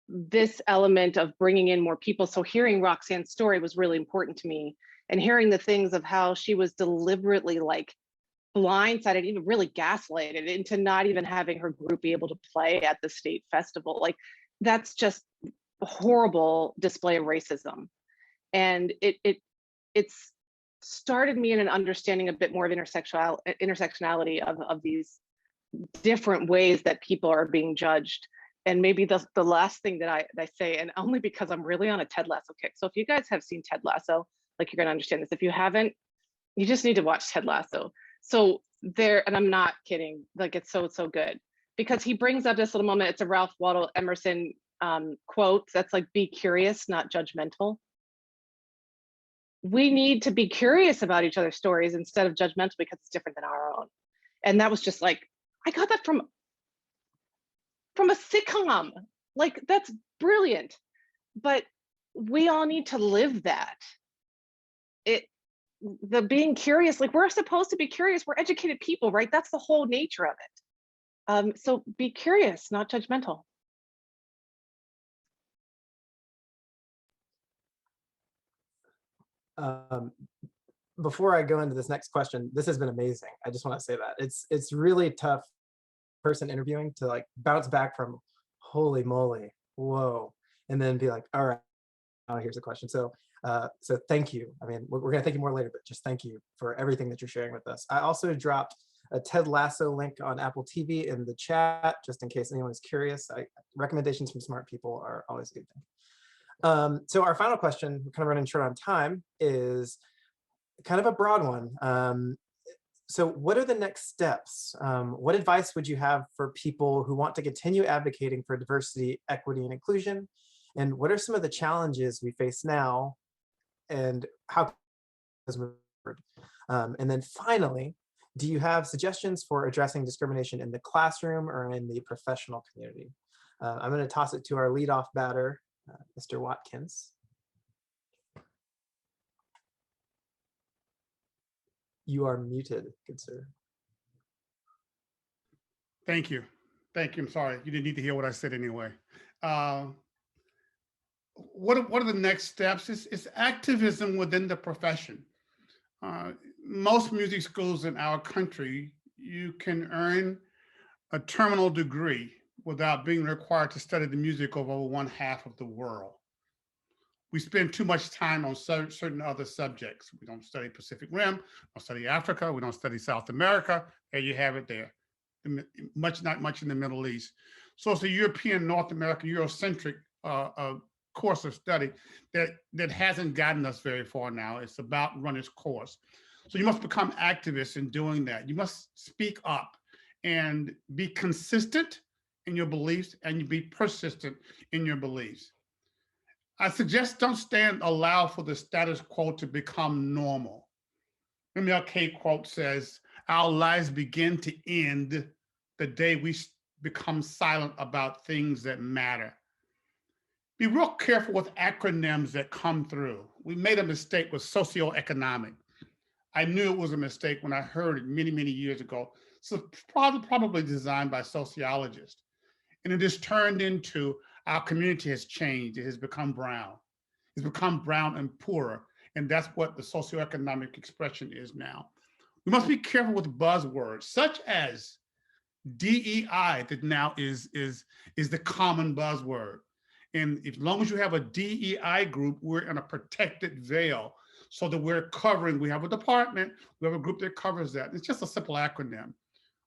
this element of bringing in more people, so hearing Roxanne's story was really important to me, and hearing the things of how she was deliberately like blindsided, even really gaslighted into not even having her group be able to play at the state festival. Like that's just a horrible display of racism. And it's started me in an understanding a bit more of intersectionality of these different ways that people are being judged. And maybe the last thing that I say, and only because I'm really on a Ted Lasso kick. So if you guys have seen Ted Lasso, like, you're going to understand this. If you haven't, you just need to watch Ted Lasso. So there, and I'm not kidding, like it's so good, because he brings up this little moment. It's a Ralph Waldo Emerson quote that's like, be curious, not judgmental. We need to be curious about each other's stories instead of judgmental because it's different than our own. And that was just like, I got that from a sitcom. Like, that's brilliant. But we all need to live that. The being curious, like, we're supposed to be curious. We're educated people, right? That's the whole nature of it. So be curious, not judgmental. Before I go into this next question, this has been amazing. I just want to say that it's really tough person interviewing to like bounce back from holy moly, whoa, and then be like, all right, here's a question. So thank you. I mean, we're gonna thank you more later, but just thank you for everything that you're sharing with us. I also dropped a Ted Lasso link on Apple TV in the chat, just in case anyone is curious. Recommendations from smart people are always a good thing. So our final question, we're kind of running short on time, is kind of a broad one. So what are the next steps? What advice would you have for people who want to continue advocating for diversity, equity, and inclusion? And what are some of the challenges we face now, and how has moved forward? And then finally, do you have suggestions for addressing discrimination in the classroom or in the professional community? I'm going to toss it to our leadoff batter, Mr. Watkins. You are muted, good sir. Thank you. Thank you. I'm sorry. You didn't need to hear what I said anyway. What are the next steps? It's activism within the profession. Most music schools in our country, you can earn a terminal degree without being required to study the music of over one half of the world. We spend too much time on certain other subjects. We don't study Pacific Rim, we don't study Africa, we don't study South America. There you have it there. Not much in the Middle East. So it's a European, North America, Eurocentric course of study that hasn't gotten us very far now. It's about run its course. So you must become activists in doing that. You must speak up and be consistent in your beliefs, and you be persistent in your beliefs. I suggest don't allow for the status quo to become normal. MLK quote says, our lives begin to end the day we become silent about things that matter. Be real careful with acronyms that come through. We made a mistake with socioeconomic. I knew it was a mistake when I heard it many, many years ago. So probably designed by sociologists. And it has turned into, our community has changed. It has become brown. It's become brown and poorer. And that's what the socioeconomic expression is now. We must be careful with buzzwords such as DEI, that now is the common buzzword. And as long as you have a DEI group, we're in a protected veil so that we're covering, we have a department, we have a group that covers that. It's just a simple acronym.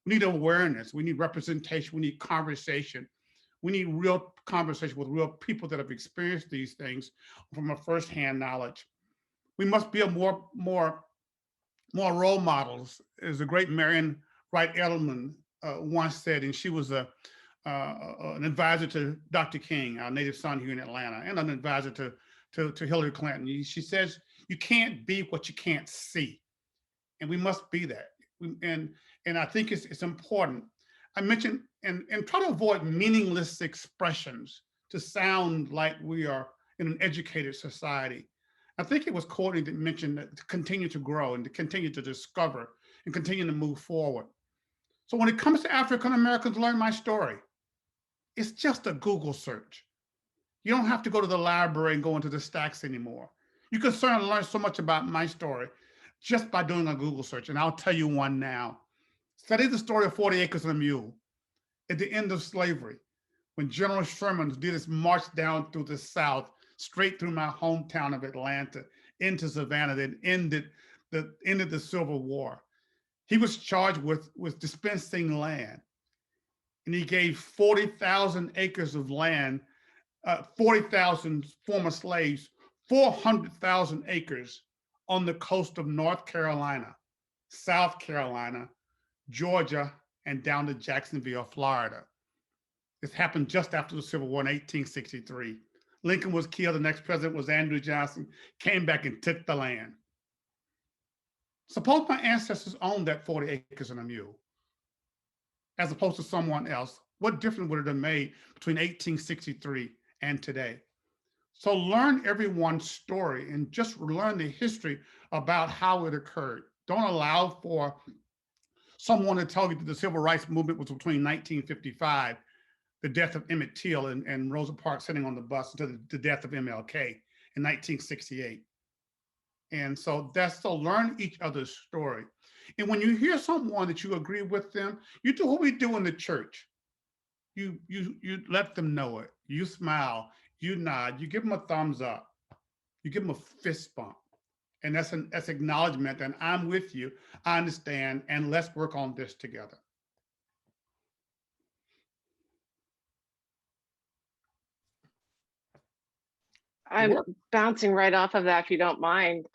We need awareness, we need representation, we need conversation. We need real conversation with real people that have experienced these things from a firsthand knowledge. We must be a more role models, as the great Marion Wright Edelman once said, and she was an advisor to Dr. King, our native son here in Atlanta, and an advisor to Hillary Clinton. She says, you can't be what you can't see. And we must be that. And I think it's important. I mentioned, and try to avoid meaningless expressions to sound like we are in an educated society. I think it was Courtney that mentioned that to continue to grow and to continue to discover and continue to move forward. So when it comes to African Americans, learn my story. It's just a Google search. You don't have to go to the library and go into the stacks anymore. You can certainly learn so much about my story just by doing a Google search. And I'll tell you one now. Study the story of 40 Acres and a Mule. At the end of slavery, when General Sherman did his march down through the South, straight through my hometown of Atlanta, into Savannah, that ended the Civil War. He was charged with dispensing land. And he gave 40,000 acres of land, 40,000 former slaves, 400,000 acres on the coast of North Carolina, South Carolina, Georgia, and down to Jacksonville, Florida. This happened just after the Civil War in 1863. Lincoln was killed, the next president was Andrew Johnson, came back and took the land. Suppose my ancestors owned that 40 acres and a mule, as opposed to someone else. What difference would it have made between 1863 and today? So learn everyone's story and just learn the history about how it occurred. Don't allow for someone to tell you that the civil rights movement was between 1955, the death of Emmett Till and Rosa Parks sitting on the bus, until the death of MLK in 1968. And so learn each other's story. And when you hear someone that you agree with them, you do what we do in the church. You let them know it. You smile, you nod, you give them a thumbs up, you give them a fist bump. And that's acknowledgement, and I'm with you, I understand, and let's work on this together. I'm bouncing right off of that, if you don't mind.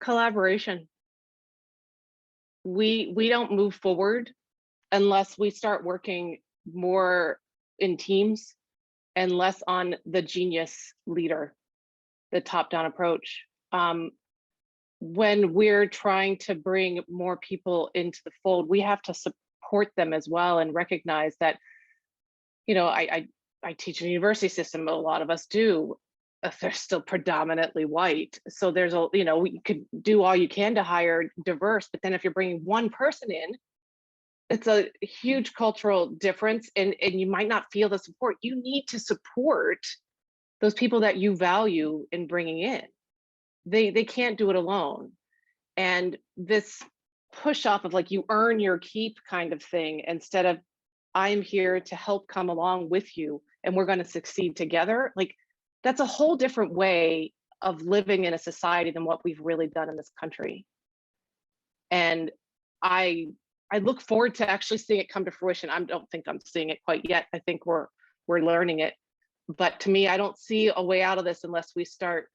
Collaboration. We don't move forward unless we start working more in teams and less on the genius leader, the top-down approach. When we're trying to bring more people into the fold, we have to support them as well and recognize that, you know, I teach in a university system, a lot of us do. They're still predominantly white. So there's a, you know, you could do all you can to hire diverse, but then if you're bringing one person in, it's a huge cultural difference, and you might not feel the support. You need to support those people that you value in bringing in. They can't do it alone. And this push off of like, you earn your keep kind of thing, instead of I'm here to help come along with you and we're going to succeed together. Like, that's a whole different way of living in a society than what we've really done in this country. And I look forward to actually seeing it come to fruition. I don't think I'm seeing it quite yet. I think we're learning it. But to me, I don't see a way out of this unless we start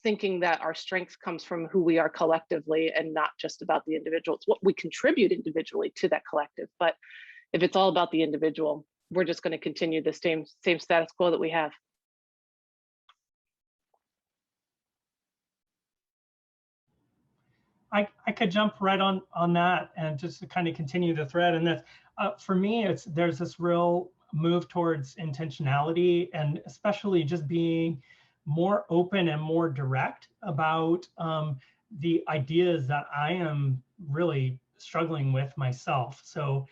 thinking that our strength comes from who we are collectively and not just about the individual. It's what we contribute individually to that collective. But if it's all about the individual, we're just going to continue the same status quo that we have. I could jump right on that and just to kind of continue the thread. And that for me, there's this real move towards intentionality, and especially just being more open and more direct about the ideas that I am really struggling with myself. So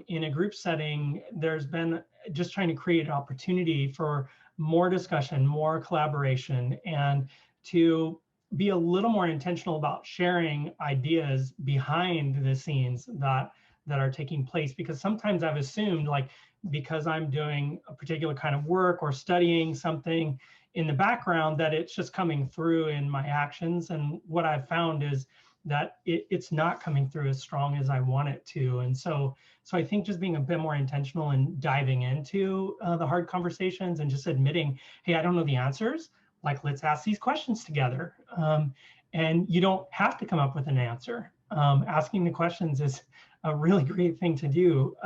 in a group setting, there's been just trying to create an opportunity for more discussion, more collaboration, and to be a little more intentional about sharing ideas behind the scenes that are taking place. Because sometimes I've assumed, like, because I'm doing a particular kind of work or studying something in the background, that it's just coming through in my actions. And what I've found is that it's not coming through as strong as I want it to. And so I think just being a bit more intentional and diving into the hard conversations and just admitting, hey, I don't know the answers. Like, let's ask these questions together. And you don't have to come up with an answer. Asking the questions is a really great thing to do.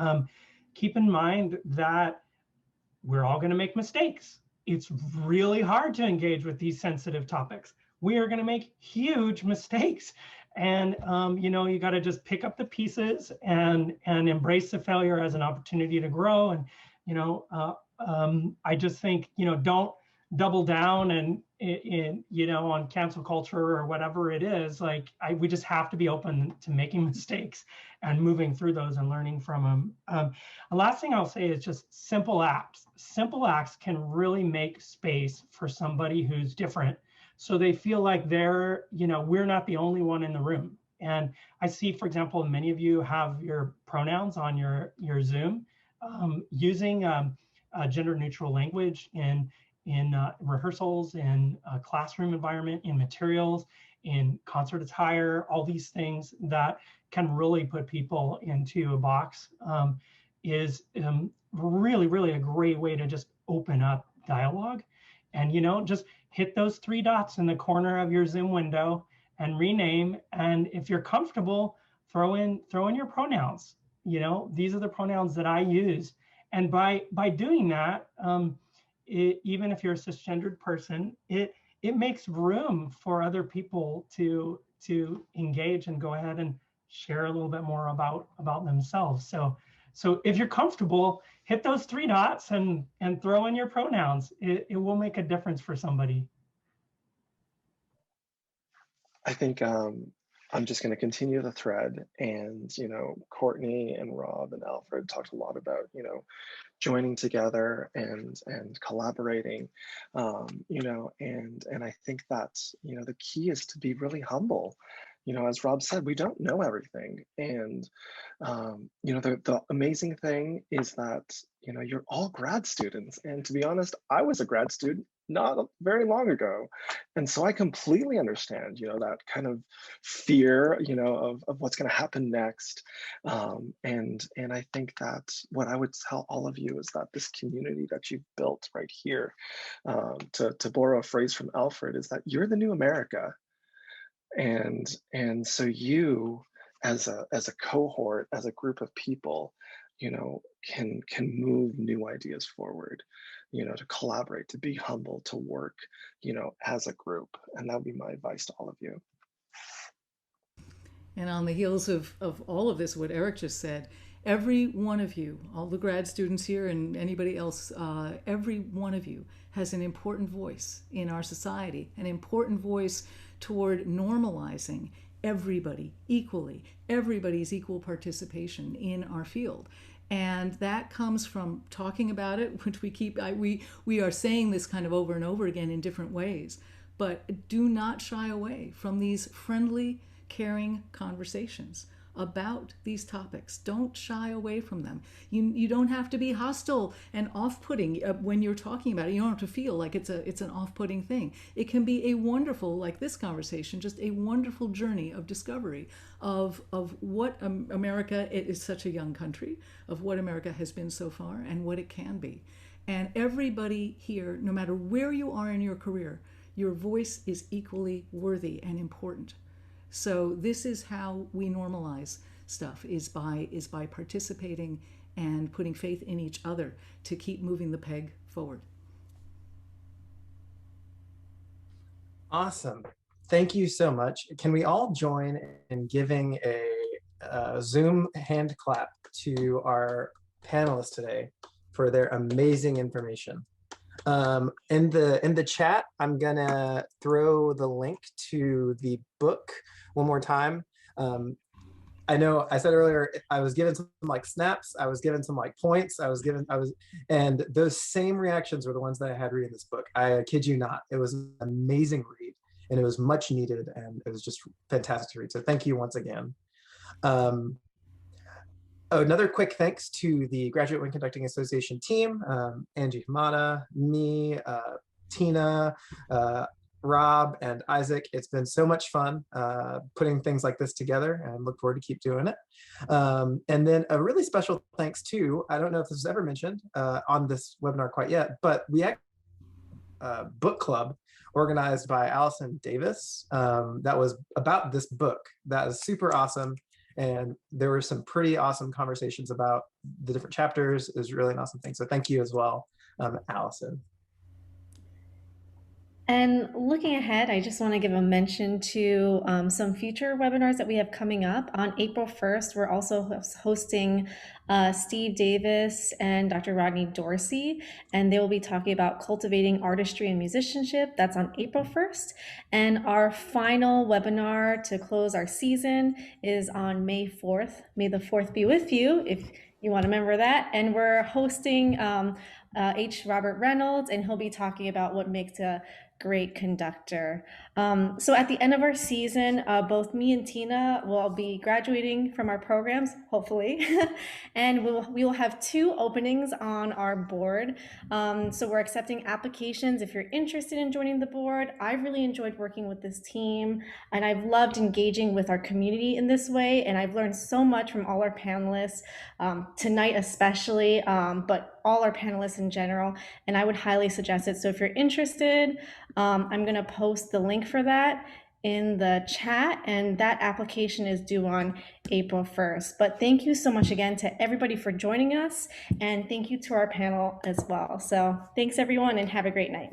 Keep in mind that we're all going to make mistakes. It's really hard to engage with these sensitive topics. We are going to make huge mistakes. And, you got to just pick up the pieces and embrace the failure as an opportunity to grow. And, I just think, don't double down and on cancel culture or whatever it is. Like, we just have to be open to making mistakes and moving through those and learning from them. The last thing I'll say is just simple acts. Simple acts can really make space for somebody who's different, so they feel like they're, we're not the only one in the room. And I see, for example, many of you have your pronouns on your Zoom. Using gender neutral language in rehearsals, in a classroom environment, in materials, in concert attire, all these things that can really put people into a box, is really, really a great way to just open up dialogue. And, just hit those 3 dots in the corner of your Zoom window and rename. And if you're comfortable, throw in your pronouns. These are the pronouns that I use. And by doing that, even if you're a cisgendered person, it makes room for other people to engage and go ahead and share a little bit more about themselves. So if you're comfortable, hit those 3 dots and throw in your pronouns. It will make a difference for somebody. I think I'm just going to continue the thread. And, Courtney and Rob and Alfred talked a lot about, joining together and collaborating, and I think that's, the key is to be really humble. As Rob said, we don't know everything. And, the amazing thing is that, you're all grad students. And to be honest, I was a grad student not very long ago. And so I completely understand, that kind of fear, of what's going to happen next. And I think that what I would tell all of you is that this community that you've built right here, to borrow a phrase from Alfred, is that you're the new America. And so you, as a cohort, as a group of people, can move new ideas forward, to collaborate, to be humble, to work, as a group. And that would be my advice to all of you. And on the heels of all of this, what Erik just said, every one of you, all the grad students here and anybody else, every one of you has an important voice in our society, an important voice toward normalizing everybody equally, everybody's equal participation in our field. And that comes from talking about it, which we are saying this kind of over and over again in different ways. But do not shy away from these friendly, caring conversations about these topics. Don't shy away from them. You don't have to be hostile and off-putting when you're talking about it. You don't have to feel like it's an off-putting thing. It can be a wonderful, like this conversation, just a wonderful journey of discovery of what America, it is such a young country, of what America has been so far and what it can be. And everybody here, no matter where you are in your career, your voice is equally worthy and important. So this is how we normalize stuff, is by participating and putting faith in each other to keep moving the peg forward. Awesome. Thank you so much. Can we all join in giving a Zoom hand clap to our panelists today for their amazing information? In the chat, I'm gonna throw the link to the book one more time. I know I said earlier, I was given some like snaps, I was given some like points, and those same reactions were the ones that I had reading this book. I kid you not, it was an amazing read and it was much needed and it was just fantastic to read. So thank you once again. Another quick thanks to the Graduate Wind Conducting Association team, Angie Hamada, me, Tina, Rob, and Isaac. It's been so much fun putting things like this together, and look forward to keep doing it. And then a really special thanks to, I don't know if this was ever mentioned on this webinar quite yet, but we had a book club organized by Allison Davis that was about this book. That is super awesome. And there were some pretty awesome conversations about the different chapters. It was really an awesome thing. So thank you as well, Allison. And looking ahead, I just want to give a mention to some future webinars that we have coming up. On April 1st, we're also hosting Steve Davis and Dr. Rodney Dorsey, and they will be talking about cultivating artistry and musicianship. That's on April 1st. And our final webinar to close our season is on May 4th. May the 4th be with you, if you want to remember that. And we're hosting H. Robert Reynolds, and he'll be talking about what makes a great conductor. So at the end of our season, both me and Tina will be graduating from our programs, hopefully, and we will have 2 openings on our board. So we're accepting applications if you're interested in joining the board. I've really enjoyed working with this team, and I've loved engaging with our community in this way, and I've learned so much from all our panelists, tonight especially, but all our panelists in general, and I would highly suggest it. So if you're interested, I'm going to post the link for that in the chat, and that application is due on April 1st. But thank you so much again to everybody for joining us, and thank you to our panel as well. So thanks everyone, and have a great night.